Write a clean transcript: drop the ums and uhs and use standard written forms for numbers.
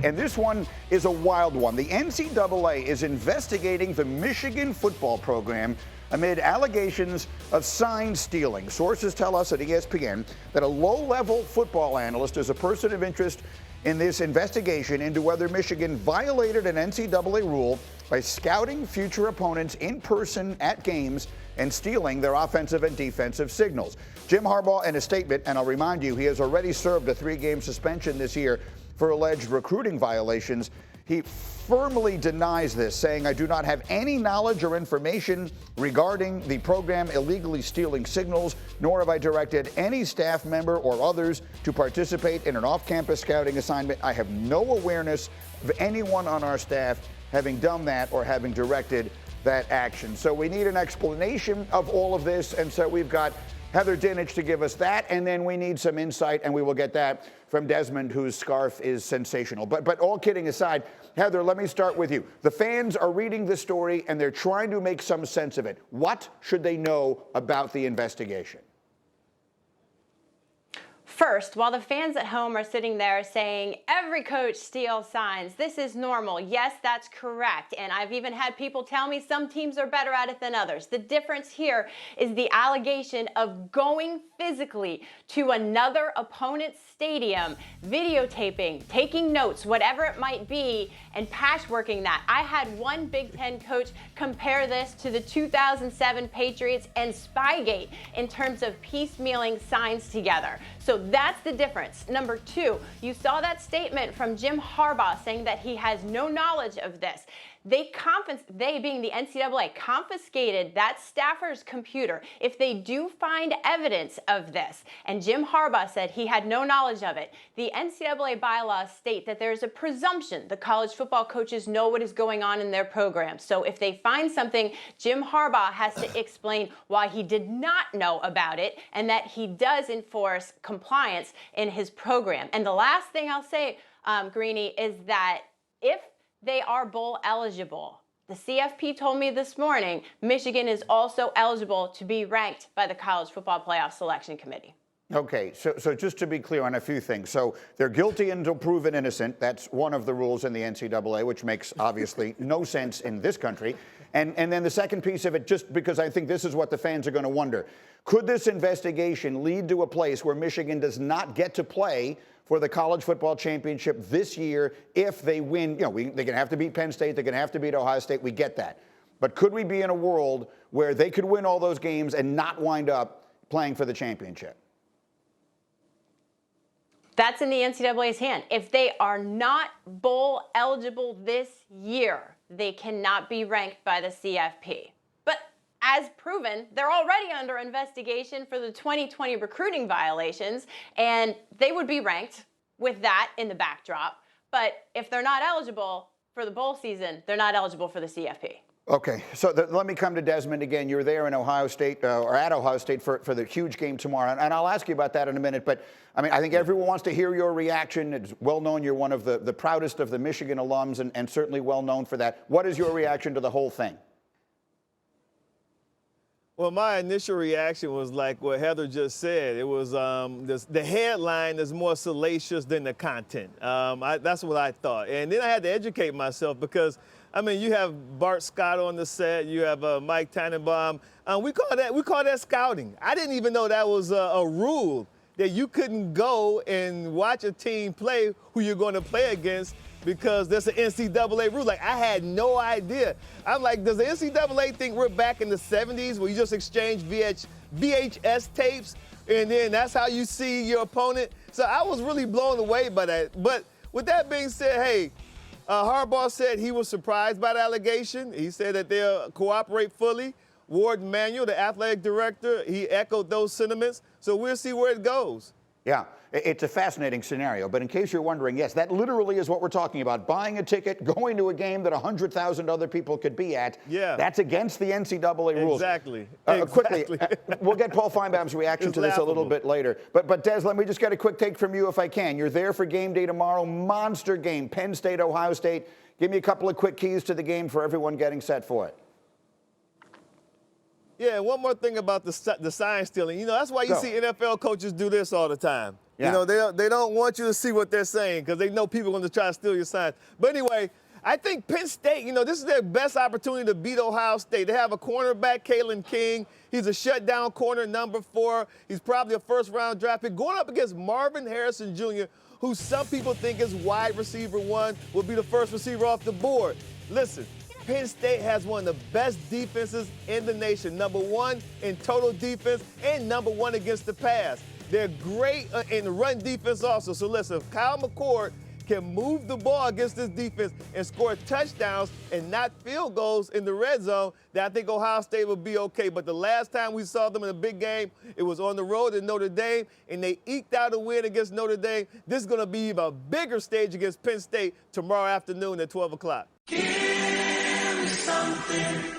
and this one is a wild one. The NCAA is investigating the Michigan football program amid allegations of sign stealing. Sources tell us at ESPN that a low-level football analyst is a person of interest in this investigation into whether Michigan violated an NCAA rule by scouting future opponents in person at games and stealing their offensive and defensive signals. Jim Harbaugh, in a statement, and I'll remind you, he has already served a 3-game suspension this year for alleged recruiting violations. He firmly denies this, saying, "I do not have any knowledge or information regarding the program illegally stealing signals, nor have I directed any staff member or others to participate in an off-campus scouting assignment. I have no awareness of anyone on our staff having done that or having directed that action." So we need an explanation of all of this, and so we've got Heather Dinich to give us that, and then we need some insight, and we will get that from Desmond, whose scarf is sensational. But all kidding aside, Heather, let me start with you. The fans are reading the story, and they're trying to make some sense of it. What should they know about the investigation? First, while the fans at home are sitting there saying, every coach steals signs, this is normal, yes, that's correct. And I've even had people tell me some teams are better at it than others. The difference here is the allegation of going physically to another opponent's stadium, videotaping, taking notes, whatever it might be, and patchworking that. I had one Big Ten coach compare this to the 2007 Patriots and Spygate in terms of piecemealing signs together. So that's the difference. Number two, you saw that statement from Jim Harbaugh saying that he has no knowledge of this. They being the NCAA, confiscated that staffer's computer if they do find evidence of this. And Jim Harbaugh said he had no knowledge of it. The NCAA bylaws state that there's a presumption the college football coaches know what is going on in their program. So if they find something, Jim Harbaugh has to explain why he did not know about it and that he does enforce compliance in his program. And the last thing I'll say, Greeny, is that if they are bowl eligible, the CFP told me this morning, Michigan is also eligible to be ranked by the College Football Playoff Selection Committee. Okay, so just to be clear on a few things. So they're guilty until proven innocent. That's one of the rules in the NCAA, which makes obviously no sense in this country. And then the second piece of it, just because I think this is what the fans are going to wonder, could this investigation lead to a place where Michigan does not get to play for the college football championship this year if they win? You know, they're going to have to beat Penn State. They're going to have to beat Ohio State. We get that. But could we be in a world where they could win all those games and not wind up playing for the championship? That's in the NCAA's hand. If they are not bowl eligible this year, they cannot be ranked by the CFP. But as proven, they're already under investigation for the 2020 recruiting violations, and they would be ranked with that in the backdrop. But if they're not eligible for the bowl season, they're not eligible for the CFP. Okay, so let me come to Desmond again. You're there in Ohio State, or at Ohio State for the huge game tomorrow, and I'll ask you about that in a minute. But I mean, I think everyone wants to hear your reaction. It's well known you're one of the proudest of the Michigan alums, and certainly well known for that. What is your reaction to the whole thing? Well, my initial reaction was like what Heather just said. It was the headline is more salacious than the content. That's what I thought. And then I had to educate myself because, I mean, you have Bart Scott on the set. You have Mike Tannenbaum. We call that scouting. I didn't even know that was a rule, that you couldn't go and watch a team play who you're going to play against because there's an NCAA rule. Like, I had no idea. I'm like, does the NCAA think we're back in the 70s where you just exchange VHS tapes and then that's how you see your opponent? So I was really blown away by that. But with that being said, hey, Harbaugh said he was surprised by the allegation. He said that they'll cooperate fully. Ward Manuel, the athletic director, he echoed those sentiments. So we'll see where it goes. Yeah, it's a fascinating scenario. But in case you're wondering, yes, that literally is what we're talking about. Buying a ticket, going to a game that 100,000 other people could be at. Yeah. That's against the NCAA rules. Exactly. Quickly, we'll get Paul Feinbaum's reaction to this a little bit later. But Des, let me just get a quick take from you if I can. You're there for game day tomorrow. Monster game, Penn State, Ohio State. Give me a couple of quick keys to the game for everyone getting set for it. Yeah, one more thing about the sign stealing. You know, that's why you see NFL coaches do this all the time. Yeah. You know, they don't want you to see what they're saying because they know people are going to try to steal your signs. But anyway, I think Penn State, you know, this is their best opportunity to beat Ohio State. They have a cornerback, Kalen King. He's a shutdown corner, number 4. He's probably a first-round draft pick. Going up against Marvin Harrison Jr., who some people think is wide receiver 1, will be the first receiver off the board. Listen, Penn State has one of the best defenses in the nation, number 1 in total defense and number 1 against the pass. They're great in run defense also. So listen, if Kyle McCord can move the ball against this defense and score touchdowns and not field goals in the red zone, then I think Ohio State will be okay. But the last time we saw them in a big game, it was on the road in Notre Dame, and they eked out a win against Notre Dame. This is going to be even a bigger stage against Penn State tomorrow afternoon at 12 o'clock. Give me something.